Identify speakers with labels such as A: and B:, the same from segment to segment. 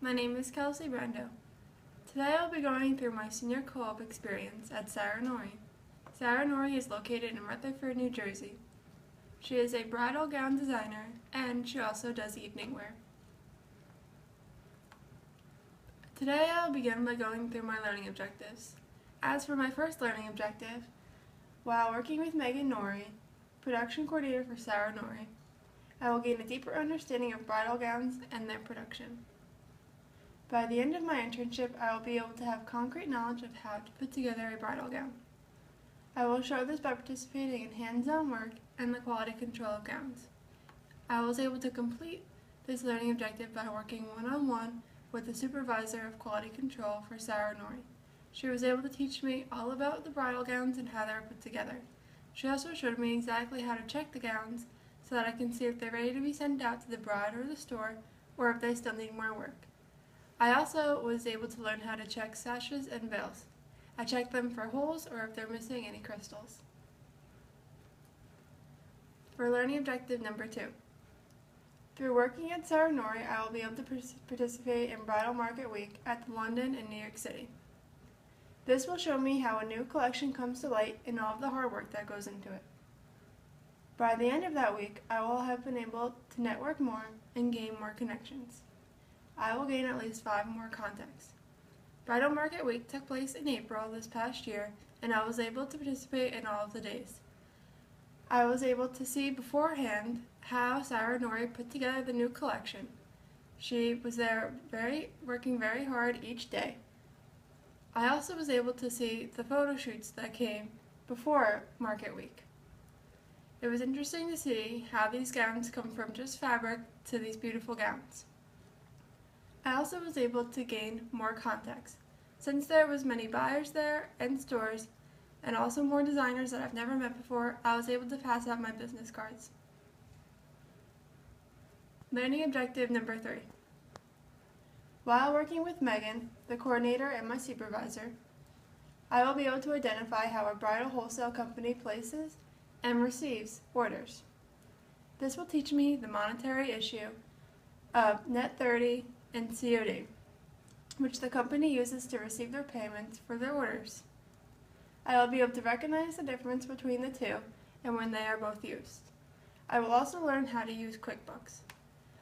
A: My name is Kelsey Brando. Today I'll be going through my senior co-op experience at Sarah Nori. Sarah Nori is located in Rutherford, New Jersey. She is a bridal gown designer and she also does evening wear. Today I'll begin by going through my learning objectives. As for my first learning objective, while working with Megan Nori, production coordinator for Sarah Nori, I will gain a deeper understanding of bridal gowns and their production. By the end of my internship, I will be able to have concrete knowledge of how to put together a bridal gown. I will show this by participating in hands-on work and the quality control of gowns. I was able to complete this learning objective by working one-on-one with the supervisor of quality control for Sarah Nori. She was able to teach me all about the bridal gowns and how they were put together. She also showed me exactly how to check the gowns so that I can see if they're ready to be sent out to the bride or the store or if they still need more work. I also was able to learn how to check sashes and veils. I checked them for holes or if they're missing any crystals. For learning objective number 2. Through working at Sarah Nori, I will be able to participate in Bridal Market Week at London and New York City. This will show me how a new collection comes to light and all of the hard work that goes into it. By the end of that week, I will have been able to network more and gain more connections. I will gain at least 5 more contacts. Bridal Market Week took place in April this past year, and I was able to participate in all of the days. I was able to see beforehand how Sarah Nori put together the new collection. She was there working very hard each day. I also was able to see the photo shoots that came before Market Week. It was interesting to see how these gowns come from just fabric to these beautiful gowns. I also was able to gain more contacts, since there was many buyers there and stores, and also more designers that I've never met before. I was able to pass out my business cards. Learning objective number 3. While working with Megan, the coordinator and my supervisor, I will be able to identify how a bridal wholesale company places and receives orders. This will teach me the monetary issue of Net 30 and COD, which the company uses to receive their payments for their orders. I will be able to recognize the difference between the two and when they are both used. I will also learn how to use QuickBooks.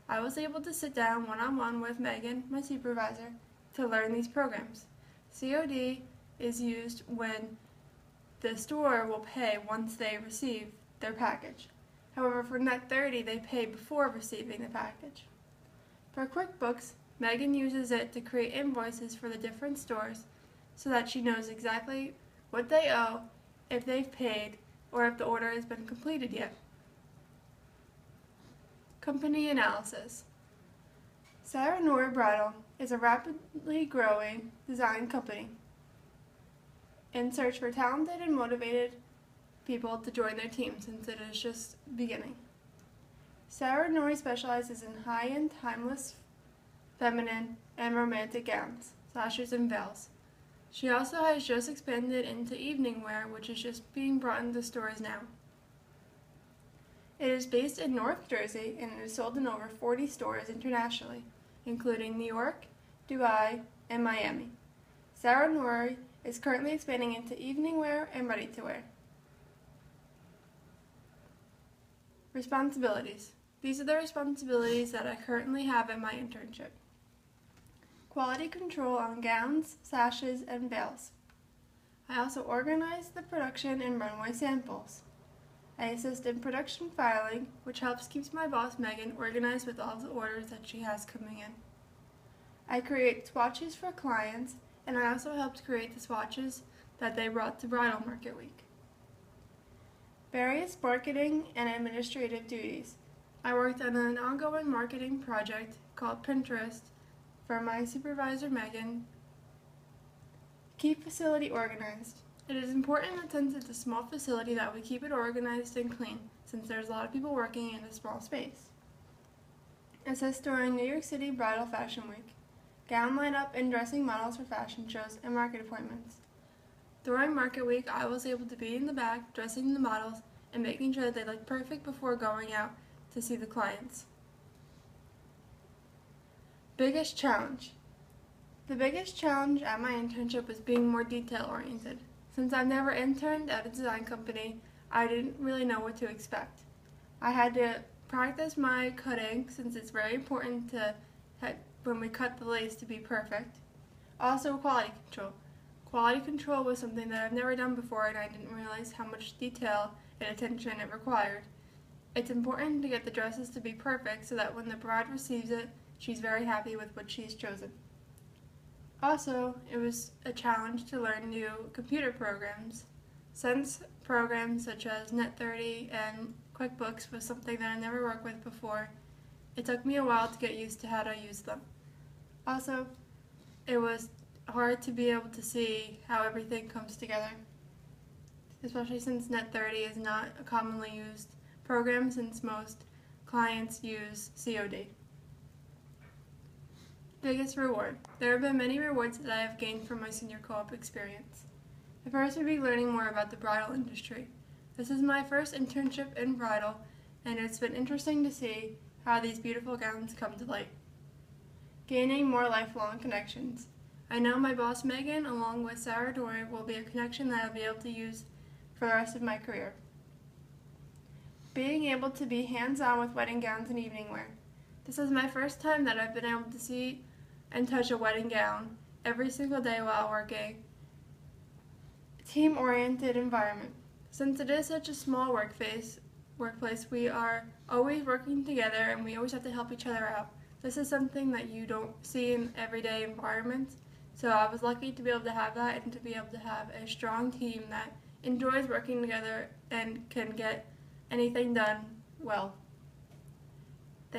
A: I was able to sit down one-on-one with Megan, my supervisor, to learn these programs. COD is used when the store will pay once they receive their package. However, for Net 30, they pay before receiving the package. For QuickBooks, Megan uses it to create invoices for the different stores so that she knows exactly what they owe, if they've paid, or if the order has been completed yet. Company analysis. Sarah Nori Bridal is a rapidly growing design company in search for talented and motivated people to join their team since it is just beginning. Sarah Nori specializes in high-end, timeless, feminine, and romantic gowns, sashes, and veils. She also has just expanded into evening wear, which is just being brought into stores now. It is based in North Jersey and it is sold in over 40 stores internationally, including New York, Dubai, and Miami. Sarah Nori is currently expanding into evening wear and ready-to-wear. Responsibilities. These are the responsibilities that I currently have in my internship. Quality control on gowns, sashes, and veils. I also organize the production and runway samples. I assist in production filing, which helps keep my boss Megan organized with all the orders that she has coming in. I create swatches for clients, and I also helped create the swatches that they brought to Bridal Market Week. Various marketing and administrative duties. I worked on an ongoing marketing project called Pinterest for my supervisor Megan. Keep facility organized. It is important that since it's a small facility that we keep it organized and clean, since there's a lot of people working in a small space. Assist during New York City Bridal Fashion Week. Gown lineup and dressing models for fashion shows and market appointments. During Market Week, I was able to be in the back dressing the models and making sure that they looked perfect before going out to see the clients. Biggest challenge. The biggest challenge at my internship was being more detail-oriented. Since I've never interned at a design company, I didn't really know what to expect. I had to practice my cutting since it's very important when we cut the lace to be perfect. Also, quality control. Quality control was something that I've never done before, and I didn't realize how much detail and attention it required. It's important to get the dresses to be perfect so that when the bride receives it, she's very happy with what she's chosen. Also, it was a challenge to learn new computer programs. Since programs such as Net30 and QuickBooks was something that I never worked with before, it took me a while to get used to how to use them. Also, it was hard to be able to see how everything comes together, especially since Net30 is not a commonly used program since most clients use COD. Biggest reward. There have been many rewards that I have gained from my senior co-op experience. The first would be learning more about the bridal industry. This is my first internship in bridal, and it's been interesting to see how these beautiful gowns come to light. Gaining more lifelong connections. I know my boss Megan, along with Sarah Dory, will be a connection that I'll be able to use for the rest of my career. Being able to be hands-on with wedding gowns and evening wear. This is my first time that I've been able to see and touch a wedding gown every single day while working. Team-oriented environment. Since it is such a small workplace, we are always working together and we always have to help each other out. This is something that you don't see in everyday environments, so I was lucky to be able to have that and to be able to have a strong team that enjoys working together and can get anything done well.